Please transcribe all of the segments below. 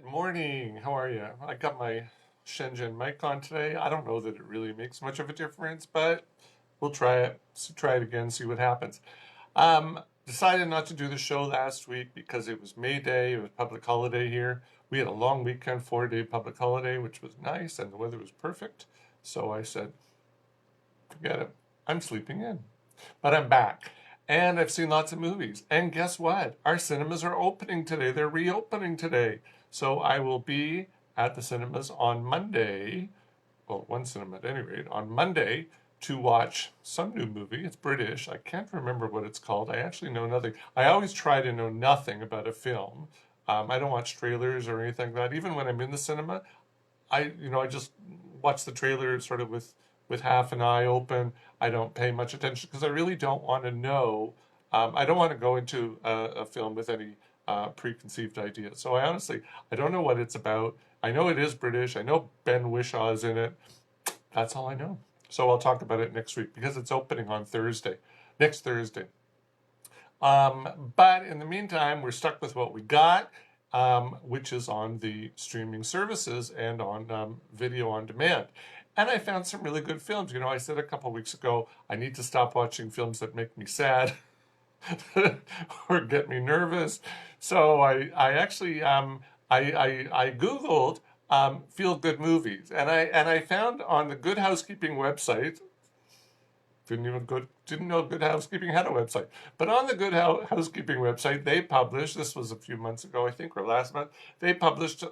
Good morning. How are you? I got my Shenzhen mic on today. I don't know that it really makes much of a difference, but we'll try it. So try it again, see what happens. Decided not to do the show last week because it was May Day. It was public holiday here. We had a long weekend, 4-day public holiday, which was nice, and the weather was perfect. So I said, forget it. I'm sleeping in. But I'm back. And I've seen lots of movies. And guess what? Our cinemas are opening today. They're reopening today. So I will be at the cinemas on Monday. Well, one cinema at any rate, on Monday to watch some new movie. It's British. I can't remember what it's called. I actually know nothing. I always try to know nothing about a film. I don't watch trailers or anything like that. Even when I'm in the cinema, I just watch the trailer sort of with half an eye open. I don't pay much attention because I really don't want to know. I don't want to go into a film with any preconceived ideas. So I don't know what it's about. I know it is British. I know Ben Whishaw is in it. That's all I know. So I'll talk about it next week because it's opening on Thursday, next Thursday. But in the meantime, we're stuck with what we got, which is on the streaming services and on video on demand. And I found some really good films. You know, I said a couple weeks ago, I need to stop watching films that make me sad or get me nervous. So I actually I Googled feel good movies, and I found on the Good Housekeeping website. Didn't know Good Housekeeping had a website, but on the Good Housekeeping website, they published. This was a few months ago, I think, or last month. They published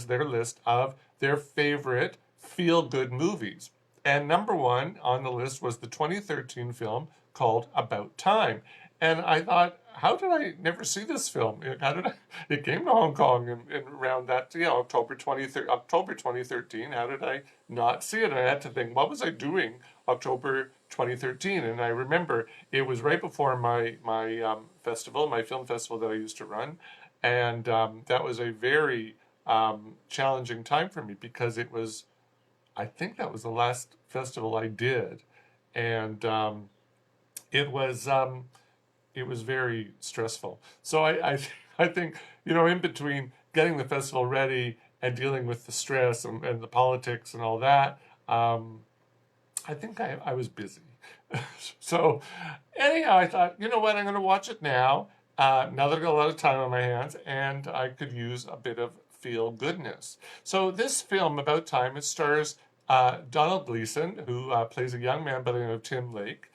their list of their favorite feel-good movies, and number one on the list was the 2013 film called About Time. And I thought, how did I never see this film? How did I? It came to Hong Kong in around that, October 2013. How did I not see it? And I had to think, what was I doing October 2013? And I remember it was right before my festival, my film festival that I used to run, and that was a very challenging time for me because I think that was the last festival I did, and it was. It was very stressful. So I think, in between getting the festival ready and dealing with the stress and the politics and all that, I think I was busy. So anyhow, I thought, you know what, I'm going to watch it now. Now that I've got a lot of time on my hands, and I could use a bit of feel goodness. So this film, About Time, it stars Donald Gleason, who plays a young man by the name of Tim Lake.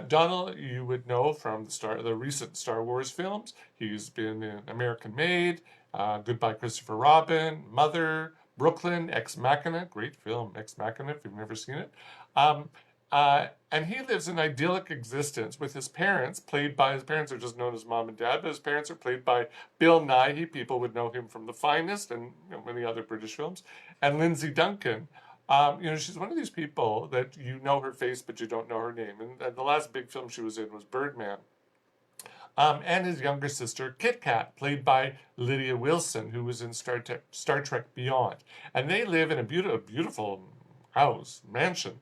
Donald, you would know from the recent Star Wars films. He's been in American Made, Goodbye Christopher Robin, Mother, Brooklyn, Ex Machina, great film, Ex Machina, if you've never seen it. And he lives an idyllic existence with his parents, his parents are just known as Mom and Dad, but his parents are played by Bill Nighy. People would know him from The Finest and many other British films, and Lindsay Duncan. She's one of these people that you know her face, but you don't know her name. And the last big film she was in was Birdman. And his younger sister, Kit Kat, played by Lydia Wilson, who was in Star Trek Beyond. And they live in a beautiful house, mansion,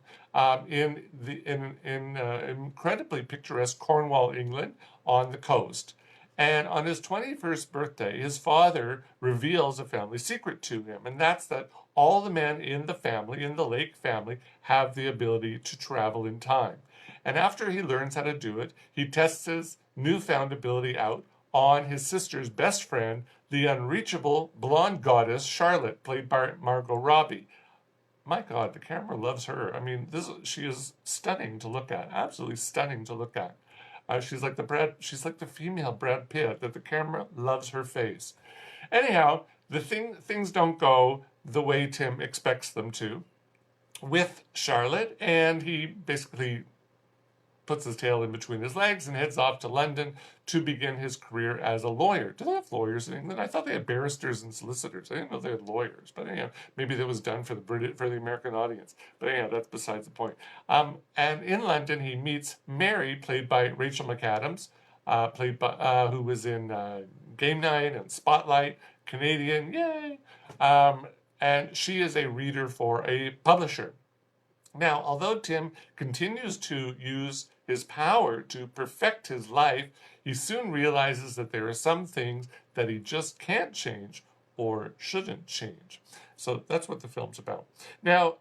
in incredibly picturesque Cornwall, England, on the coast. And on his 21st birthday, his father reveals a family secret to him, and that's that all the men in the Lake family, have the ability to travel in time. And after he learns how to do it, he tests his newfound ability out on his sister's best friend, the unreachable blonde goddess Charlotte, played by Margot Robbie. My God, the camera loves her. I mean, she is stunning to look at, absolutely stunning to look at. She's like the female Brad Pitt, that the camera loves her face. Anyhow, things don't go the way Tim expects them to with Charlotte, and he basically puts his tail in between his legs and heads off to London to begin his career as a lawyer. Do they have lawyers in England? I thought they had barristers and solicitors. I didn't know they had lawyers. But anyhow, maybe that was done for the American audience. But anyhow, that's besides the point. And in London, he meets Mary, played by Rachel McAdams, who was in Game Night and Spotlight, Canadian, yay! And she is a reader for a publisher. Now, although Tim continues to use his power to perfect his life, he soon realizes that there are some things that he just can't change or shouldn't change. So that's what the film's about. Now,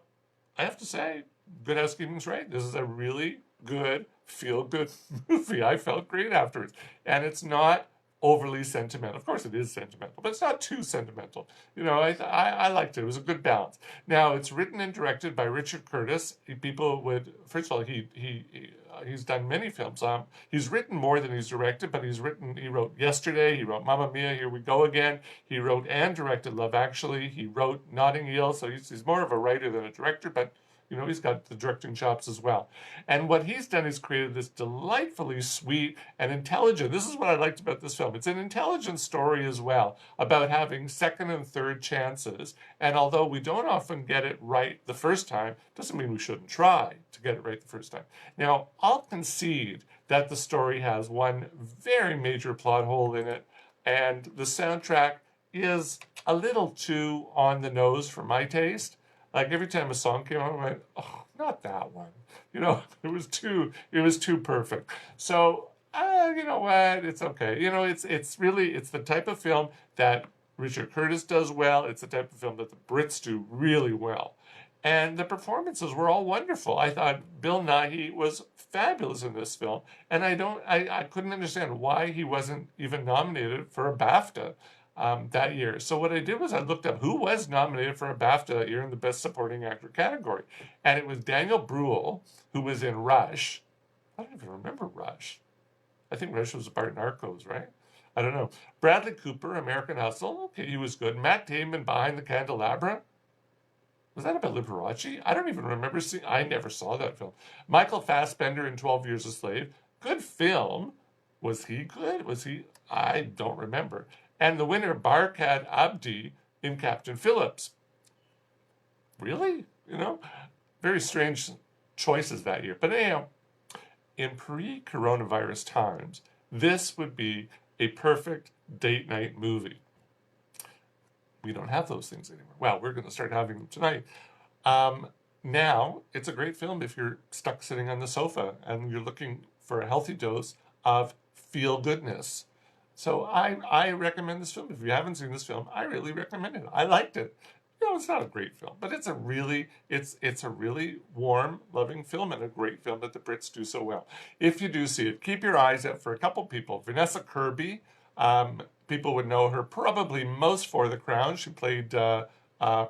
I have to say, Good Housekeeping's right. This is a really good, feel-good movie. I felt great afterwards. And it's not overly sentimental. Of course it is sentimental, but it's not too sentimental. You know, I liked it. It was a good balance. Now, it's written and directed by Richard Curtis. People would, first of all, he's done many films. He's written more than he's directed, but he wrote Yesterday, he wrote Mamma Mia, Here We Go Again. He wrote and directed Love Actually. He wrote Notting Hill, so he's more of a writer than a director, but you know, he's got the directing chops as well. And what he's done is created this delightfully sweet and intelligent, this is what I liked about this film. It's an intelligent story as well about having second and third chances. And although we don't often get it right the first time, doesn't mean we shouldn't try to get it right the first time. Now, I'll concede that the story has one very major plot hole in it, and the soundtrack is a little too on the nose for my taste. Like every time a song came on, I went, oh, not that one. You know, it was too perfect. So, you know what? It's okay. You know, it's the type of film that Richard Curtis does well. It's the type of film that the Brits do really well. And the performances were all wonderful. I thought Bill Nighy was fabulous in this film. And I couldn't understand why he wasn't even nominated for a BAFTA that year. So what I did was I looked up who was nominated for a BAFTA that year in the Best Supporting Actor category. And it was Daniel Bruhl, who was in Rush. I don't even remember Rush. I think Rush was a part of Narcos, right? I don't know. Bradley Cooper, American Hustle. Okay, he was good. Matt Damon, Behind the Candelabra. Was that about Liberace? I don't even remember seeing. I never saw that film. Michael Fassbender in 12 Years a Slave. Good film. Was he good? Was he? I don't remember. And the winner, Barkhad Abdi in Captain Phillips. Really? You know? Very strange choices that year. But anyhow, in pre-coronavirus times, this would be a perfect date night movie. We don't have those things anymore. Well, we're going to start having them tonight. Now, it's a great film if you're stuck sitting on the sofa and you're looking for a healthy dose of feel-goodness. So I recommend this film. If you haven't seen this film, I really recommend it. I liked it. You know, it's not a great film, but it's a really warm, loving film and a great film that the Brits do so well. If you do see it, keep your eyes out for a couple people. Vanessa Kirby, people would know her probably most for The Crown. She played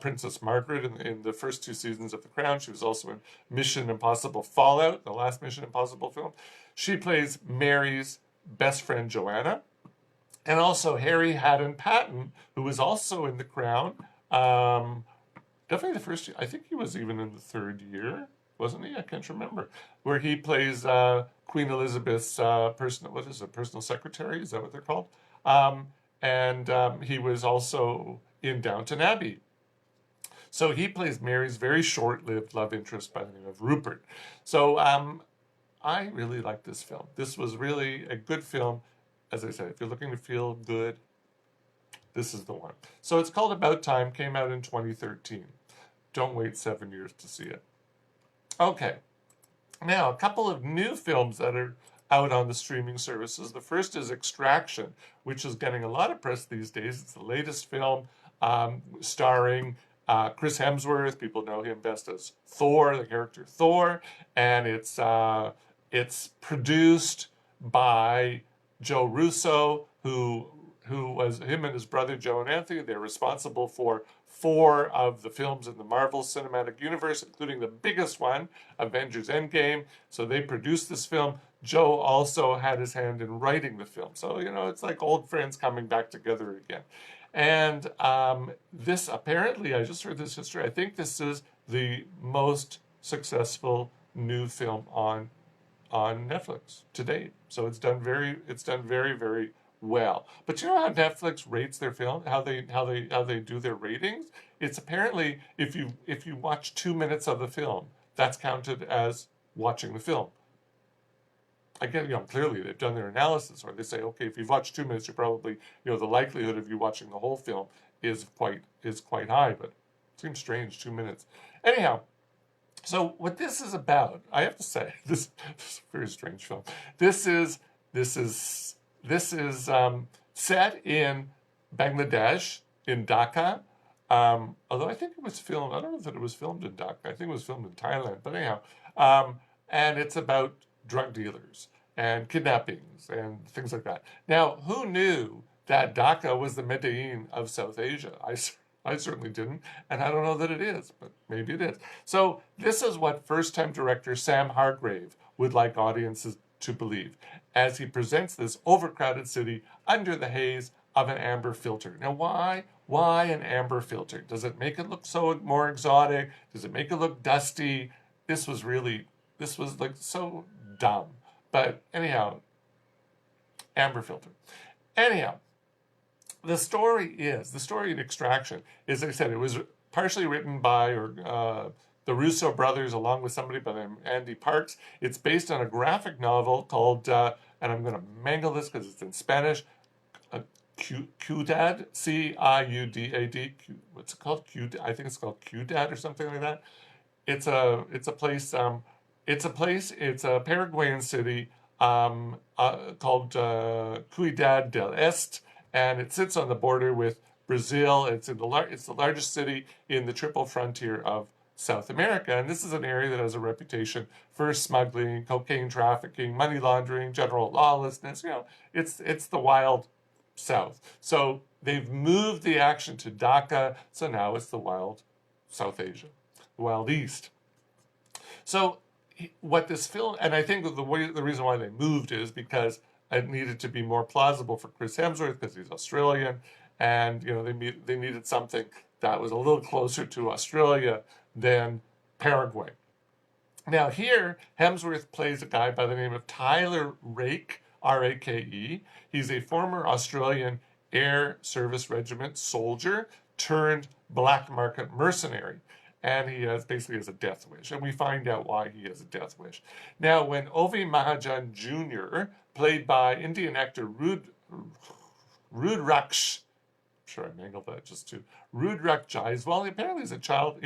Princess Margaret in the first 2 seasons of The Crown. She was also in Mission Impossible Fallout, the last Mission Impossible film. She plays Mary's best friend Joanna. And also Harry Haddon Patton, who was also in The Crown. Definitely the first year. I think he was even in the 3rd year, wasn't he? I can't remember. Where he plays Queen Elizabeth's personal secretary? Is that what they're called? He was also in Downton Abbey. So he plays Mary's very short-lived love interest by the name of Rupert. So I really like this film. This was really a good film. As I said, if you're looking to feel good, this is the one. So it's called About Time, came out in 2013. Don't wait 7 years to see it. Okay, now a couple of new films that are out on the streaming services. The first is Extraction, which is getting a lot of press these days. It's the latest film starring Chris Hemsworth. People know him best as Thor, the character Thor, and it's produced by Joe Russo, who was him and his brother Joe and Anthony. They're responsible for 4 of the films in the Marvel Cinematic Universe, including the biggest one, Avengers Endgame. So they produced this film. Joe also had his hand in writing the film. So, you know, it's like old friends coming back together again. And this apparently, I just heard this history, I think this is the most successful new film on Netflix to date. So it's done very, very well. But you know how Netflix rates their film? How they do their ratings? It's apparently if you watch 2 minutes of the film, that's counted as watching the film. Again, you know, clearly they've done their analysis, or they say, okay, if you've watched 2 minutes, you're probably, you know, the likelihood of you watching the whole film is quite high. But it seems strange, 2 minutes. Anyhow. So what this is about, I have to say, this is a very strange film. This is set in Bangladesh in Dhaka. Although I think it was filmed, I don't know if it was filmed in Dhaka. I think it was filmed in Thailand. But anyhow, and it's about drug dealers and kidnappings and things like that. Now, who knew that Dhaka was the Medellin of South Asia? I certainly didn't, and I don't know that it is, but maybe it is. So this is what first-time director Sam Hargrave would like audiences to believe as he presents this overcrowded city under the haze of an amber filter. Now, why? Why an amber filter? Does it make it look so more exotic? Does it make it look dusty? This was like so dumb. But anyhow, amber filter. Anyhow, the story in Extraction is, like I said, it was partially written by the Russo brothers along with somebody by the name Andy Parks. It's based on a graphic novel called, and I'm going to mangle this because it's in Spanish, Ciudad, Ciudad. What's it called? I think it's called Ciudad or something like that. It's a place. It's a Paraguayan city called Ciudad del Este, and it sits on the border with Brazil. It's the largest city in the triple frontier of South America, and this is an area that has a reputation for smuggling, cocaine trafficking, money laundering, general lawlessness. It's the wild South. So they've moved the action to Dhaka, so now it's the wild South Asia, the wild East. So what this film, and I think the reason why they moved is because it needed to be more plausible for Chris Hemsworth because he's Australian, and they needed something that was a little closer to Australia than Paraguay. Now here, Hemsworth plays a guy by the name of Tyler Rake, R-A-K-E. He's a former Australian Air Service Regiment soldier turned black market mercenary. And he basically has a death wish. And we find out why he has a death wish. Now, when Ovi Mahajan Jr., played by Indian actor Rudraksh, I'm sure I mangled that just too, Rudraksh Jaiswal, apparently he's a child.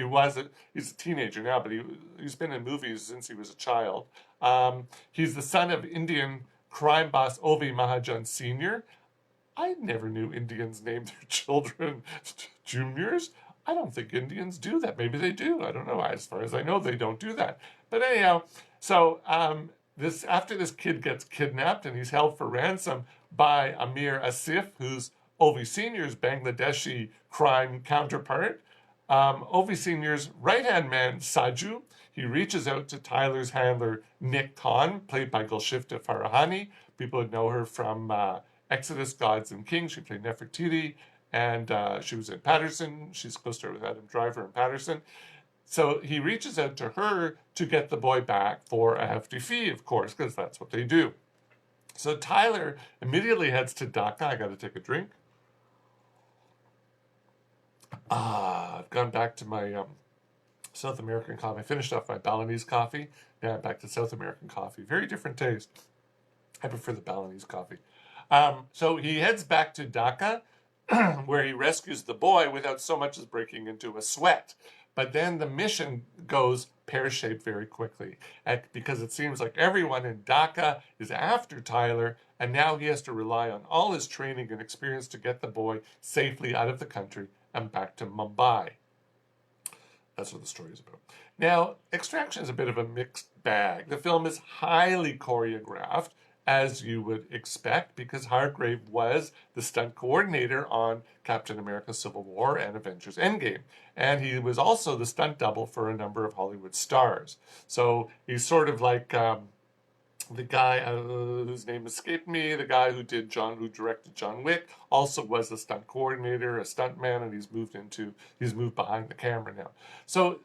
He's a teenager now, but he's been in movies since he was a child. He's the son of Indian crime boss Ovi Mahajan Sr. I never knew Indians named their children juniors. I don't think Indians do that. Maybe they do. I don't know. As far as I know, they don't do that. But anyhow, so after this kid gets kidnapped and he's held for ransom by Amir Asif, who's Ovi Sr.'s Bangladeshi crime counterpart, Ovi Sr.'s right-hand man, Saju, he reaches out to Tyler's handler, Nick Khan, played by Gulshifta Farahani. People would know her from Exodus, Gods and Kings. She played Nefertiti. And she was in Patterson. She's co-starred with Adam Driver in Patterson. So he reaches out to her to get the boy back for a hefty fee, of course, because that's what they do. So Tyler immediately heads to Dhaka. I got to take a drink. I've gone back to my South American coffee. I finished off my Balinese coffee. Now I'm back to South American coffee. Very different taste. I prefer the Balinese coffee. So he heads back to Dhaka, where he rescues the boy without so much as breaking into a sweat. But then the mission goes pear-shaped very quickly because it seems like everyone in Dhaka is after Tyler, and now he has to rely on all his training and experience to get the boy safely out of the country and back to Mumbai. That's what the story is about. Now, Extraction is a bit of a mixed bag. The film is highly choreographed, as you would expect, because Hargrave was the stunt coordinator on Captain America Civil War and Avengers Endgame. And he was also the stunt double for a number of Hollywood stars. So he's sort of like the guy whose name escaped me, the guy who directed John Wick, also was a stunt coordinator, a stuntman, and he's moved behind the camera now. So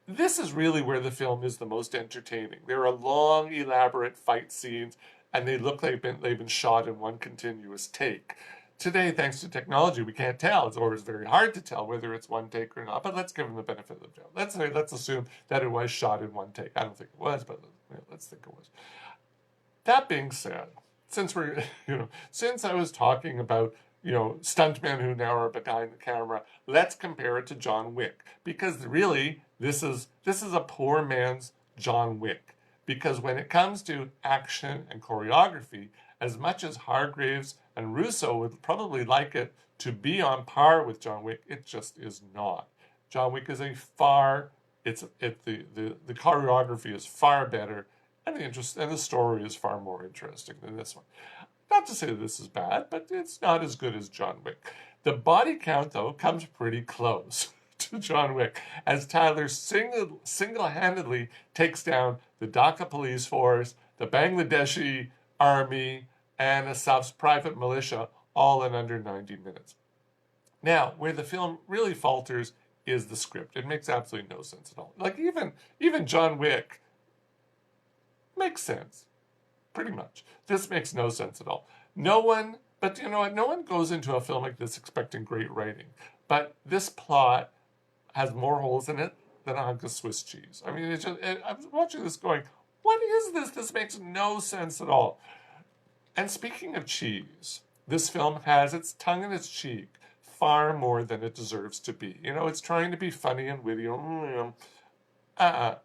this is really where the film is the most entertaining. There are long, elaborate fight scenes, and they look like they've been shot in one continuous take. Today, thanks to technology, we can't tell. It's very hard to tell whether it's one take or not, but let's give them the benefit of the doubt. Let's assume that it was shot in one take. I don't think it was, but let's think it was. That being said, since I was talking about stuntmen who now are behind the camera, let's compare it to John Wick, because really this is a poor man's John Wick. Because when it comes to action and choreography, as much as Hargraves and Russo would probably like it to be on par with John Wick, it just is not. John Wick is a far, the choreography is far better, and the story is far more interesting than this one. Not to say that this is bad, but it's not as good as John Wick. The body count, though, comes pretty close to John Wick, as Tyler single-handedly takes down the Dhaka police force, the Bangladeshi army, and Asaf's private militia, all in under 90 minutes. Now, where the film really falters is the script. It makes absolutely no sense at all. Like, even John Wick makes sense, pretty much. This makes no sense at all. But you know what? No one goes into a film like this expecting great writing. But this plot has more holes in it than a hunk of Swiss cheese. I mean, I was watching this going, what is this? This makes no sense at all. And speaking of cheese, this film has its tongue in its cheek far more than it deserves to be. You know, it's trying to be funny and witty.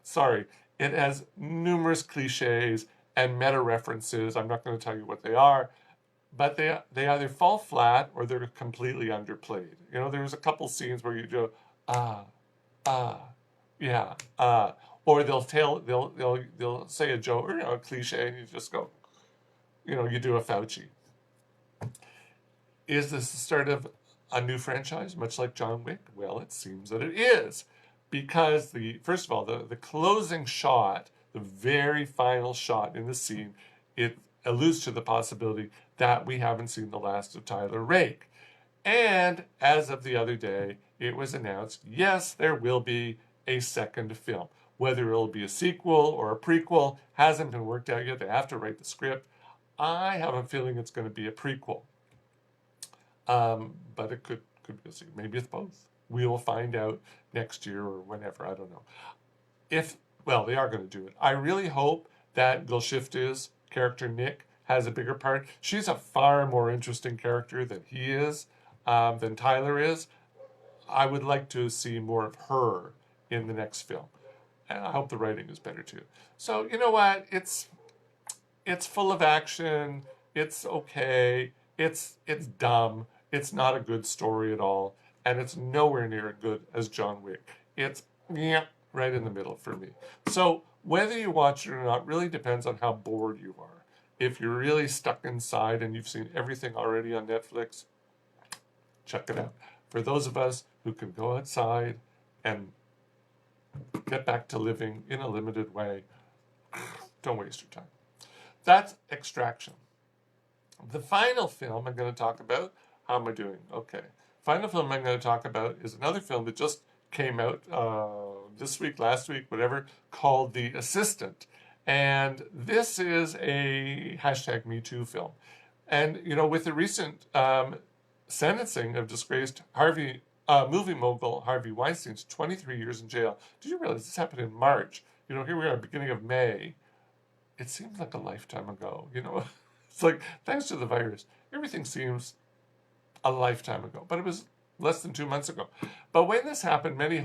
Sorry. It has numerous cliches and meta references. I'm not going to tell you what they are, but they either fall flat or they're completely underplayed. You know, there's a couple scenes where you go, yeah, or they'll say a joke or a cliche, and you just go, you do a Fauci. Is this the start of a new franchise, much like John Wick? Well, it seems that it is, because first of all, the closing shot, the very final shot in the scene, it alludes to the possibility that we haven't seen the last of Tyler Rake. And as of the other day, it was announced, yes, there will be a second film. Whether it'll be a sequel or a prequel hasn't been worked out yet. They have to write the script. I have a feeling it's going to be a prequel. But it could be a sequel. Maybe it's both. We will find out next year or whenever. I don't know. They are going to do it. I really hope that Gulshifte's character, Nick, has a bigger part. She's a far more interesting character than he is, than Tyler is. I would like to see more of her in the next film. And I hope the writing is better too. So, you know what? It's full of action. It's okay. It's dumb. It's not a good story at all. And it's nowhere near as good as John Wick. It's right in the middle for me. So whether you watch it or not really depends on how bored you are. If you're really stuck inside and you've seen everything already on Netflix, check it out. For those of us who can go outside and get back to living in a limited way, don't waste your time. That's Extraction. The final film I'm going to talk about, how am I doing? Okay. Final film I'm going to talk about is another film that just came out this week, last week, whatever, called The Assistant. And this is a #MeToo film. And, with the recent sentencing of disgraced movie mogul Harvey Weinstein's 23 years in jail. Did you realize this happened in March? Here we are, beginning of May. It seems like a lifetime ago. It's like, thanks to the virus, everything seems a lifetime ago. But it was less than 2 months ago. But when this happened, many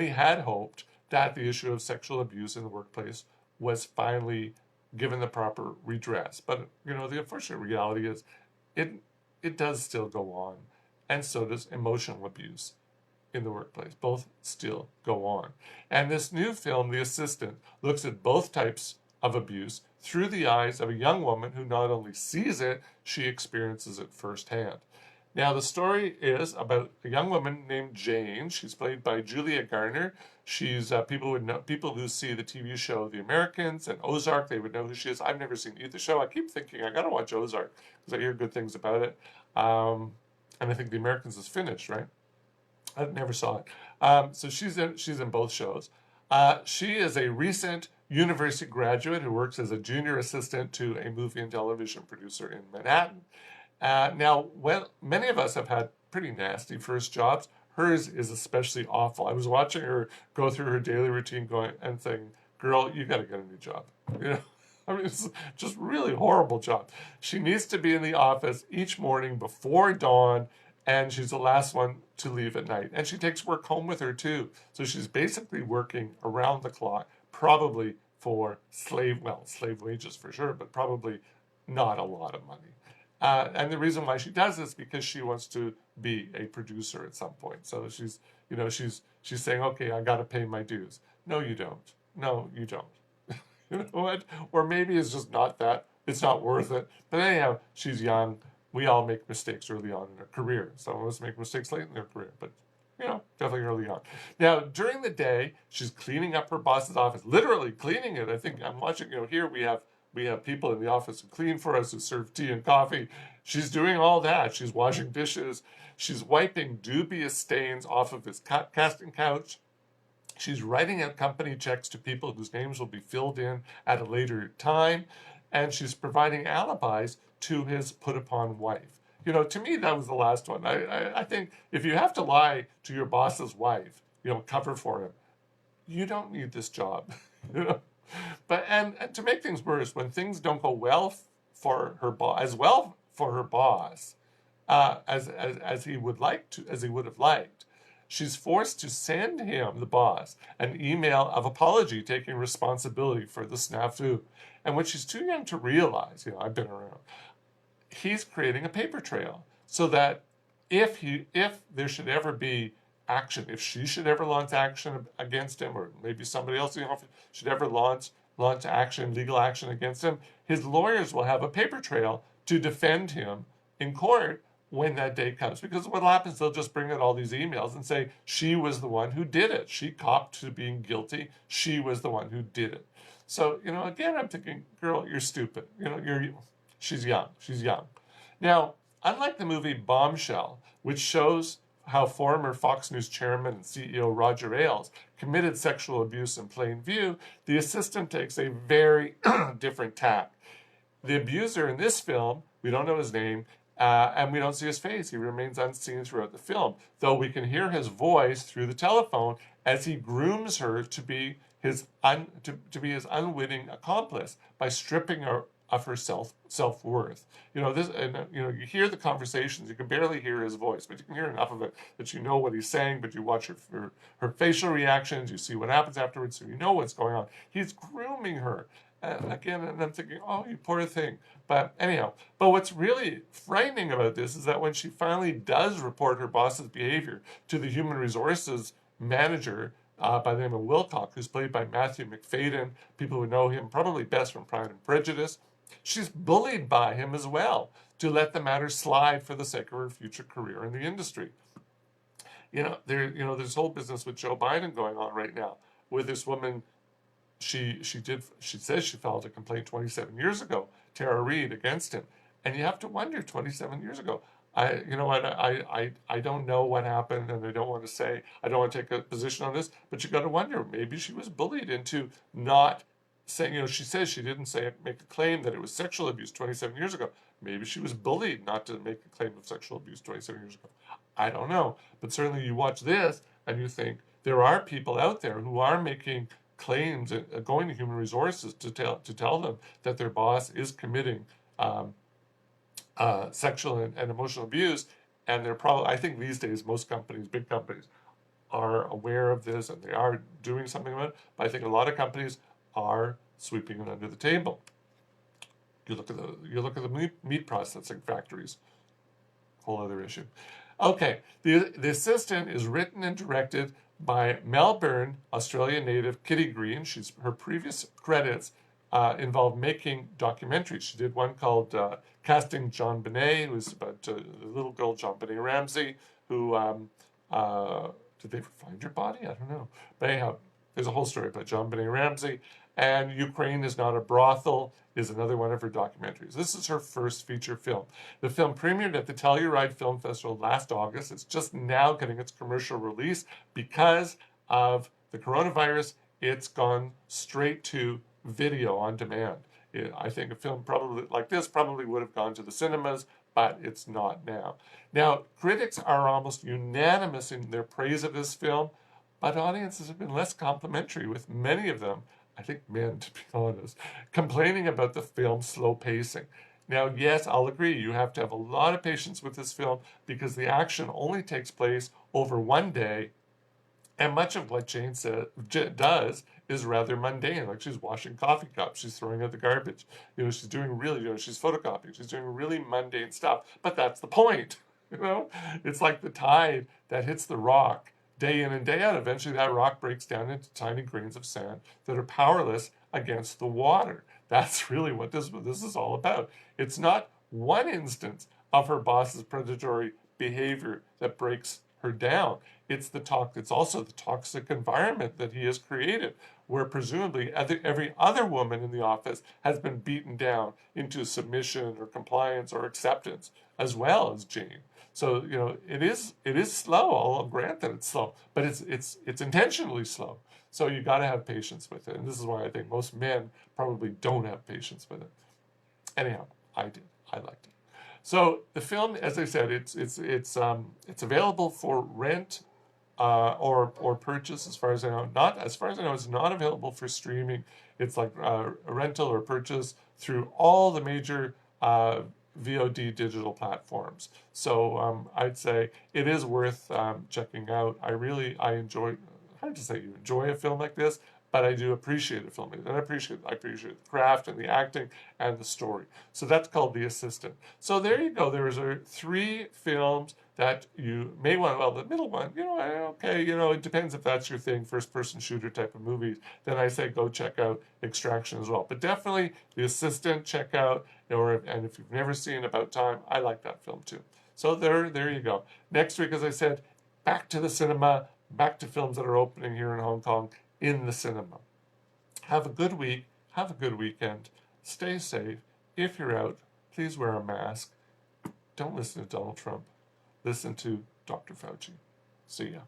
had hoped that the issue of sexual abuse in the workplace was finally given the proper redress. But, the unfortunate reality is it does still go on. And so does emotional abuse in the workplace. Both still go on. And this new film, The Assistant, looks at both types of abuse through the eyes of a young woman who not only sees it, she experiences it firsthand. Now, the story is about a young woman named Jane. She's played by Julia Garner. She's people who see the TV show The Americans and Ozark, they would know who she is. I've never seen either show. I keep thinking I gotta watch Ozark because I hear good things about it. And I think The Americans is finished, right? I never saw it. So she's in both shows. She is a recent university graduate who works as a junior assistant to a movie and television producer in Manhattan. Now, many of us have had pretty nasty first jobs. Hers is especially awful. I was watching her go through her daily routine and saying, girl, you got to get a new job. I mean, it's just really horrible job. She needs to be in the office each morning before dawn, and she's the last one to leave at night. And she takes work home with her, too. So she's basically working around the clock, probably for slave wages for sure, but probably not a lot of money. And the reason why she does this is because she wants to be a producer at some point. So she's saying, okay, I got to pay my dues. No, you don't. No, you don't. You know what? Or maybe it's just not that. It's not worth it. But anyhow, she's young. We all make mistakes early on in our career. Some of us make mistakes late in their career, but definitely early on. Now, during the day, she's cleaning up her boss's office, literally cleaning it. I think I'm watching, here we have people in the office who clean for us, who serve tea and coffee. She's doing all that. She's washing dishes. She's wiping dubious stains off of his casting couch. She's writing out company checks to people whose names will be filled in at a later time. And she's providing alibis to his put-upon wife. To me, that was the last one. I think if you have to lie to your boss's wife, cover for him, you don't need this job. But and to make things worse, when things don't go well for her boss, as well for her boss as he would have liked, she's forced to send him, the boss, an email of apology taking responsibility for the snafu. And when she's too young to realize, I've been around, he's creating a paper trail so that if there should ever be action, if she should ever launch action against him, or maybe somebody else in the office should ever launch legal action against him, his lawyers will have a paper trail to defend him in court when that day comes. Because what happens, they'll just bring out all these emails and say, she was the one who did it. She copped to being guilty. She was the one who did it. So, again, I'm thinking, girl, you're stupid. She's young. She's young. Now, unlike the movie Bombshell, which shows how former Fox News chairman and CEO Roger Ailes committed sexual abuse in plain view, The Assistant takes a very different tack. The abuser in this film, we don't know his name, and we don't see his face. He remains unseen throughout the film, though we can hear his voice through the telephone as he grooms her to be his unwitting accomplice by stripping her of her self-worth. You hear the conversations, you can barely hear his voice, but you can hear enough of it that you know what he's saying, but you watch her facial reactions, you see what happens afterwards, so you know what's going on. He's grooming her. Again, and I'm thinking, oh, you poor thing. But anyhow, what's really frightening about this is that when she finally does report her boss's behavior to the human resources manager, by the name of Wilcock, who's played by Matthew McFadden, people who know him probably best from Pride and Prejudice, she's bullied by him as well to let the matter slide for the sake of her future career in the industry. There's this whole business with Joe Biden going on right now with this woman. She says she filed a complaint 27 years ago, Tara Reid, against him. And you have to wonder, 27 years ago, I don't know what happened, and I don't want to take a position on this, but you got to wonder, maybe she was bullied into not saying, she says she didn't make a claim that it was sexual abuse 27 years ago. Maybe she was bullied not to make a claim of sexual abuse 27 years ago. I don't know. But certainly you watch this and you think there are people out there who are making claims, going to human resources to tell them that their boss is committing sexual and emotional abuse, and they're probably, I think these days, most companies, big companies, are aware of this and they are doing something about it, but I think a lot of companies are sweeping it under the table. You look at the meat processing factories, whole other issue. Okay, the Assistant is written and directed by Melbourne, Australian native Kitty Green. Her previous credits involved making documentaries. She did one called Casting John Bonet, who's about the little girl John Bonet Ramsey, who did they ever find her body? I don't know. But anyhow, there's a whole story about John Bonet Ramsey. And Ukraine is Not a Brothel is another one of her documentaries. This is her first feature film. The film premiered at the Telluride Film Festival last August. It's just now getting its commercial release. Because of the coronavirus, it's gone straight to video on demand. I think a film probably like this probably would have gone to the cinemas, but it's not now. Now, critics are almost unanimous in their praise of this film, but audiences have been less complimentary, with many of them, I think men, to be honest, complaining about the film's slow pacing. Now, yes, I'll agree, you have to have a lot of patience with this film because the action only takes place over one day And much of what does is rather mundane. Like she's washing coffee cups, she's throwing out the garbage. She's doing really, she's photocopying, she's doing really mundane stuff. But that's the point. You know, it's like the tide that hits the rock day in and day out. Eventually, that rock breaks down into tiny grains of sand that are powerless against the water. That's really what this is all about. It's not one instance of her boss's predatory behavior that breaks her down. It's also the toxic environment that he has created, where presumably every other woman in the office has been beaten down into submission or compliance or acceptance, as well as Jane. So it is slow. I'll grant that it's slow, but it's intentionally slow. So you got to have patience with it, and this is why I think most men probably don't have patience with it. Anyhow, I did. I liked it. So the film, as I said, it's available for rent or purchase. As far as I know, not as far as I know, it's not available for streaming. It's like a rental or purchase through all the major VOD digital platforms. So I'd say it is worth checking out. I enjoy. Hard to say you enjoy a film like this, but I do appreciate a film, and I appreciate the craft and the acting and the story. So that's called The Assistant. So there you go. There's three films that you may want. Well, the middle one, okay, it depends if that's your thing, first-person shooter type of movies. Then I say go check out Extraction as well. But definitely The Assistant, check out. And if you've never seen About Time, I like that film too. So there you go. Next week, as I said, back to the cinema, back to films that are opening here in Hong Kong in the cinema. Have a good week. Have a good weekend. Stay safe. If you're out, please wear a mask. Don't listen to Donald Trump. Listen to Dr. Fauci. See ya.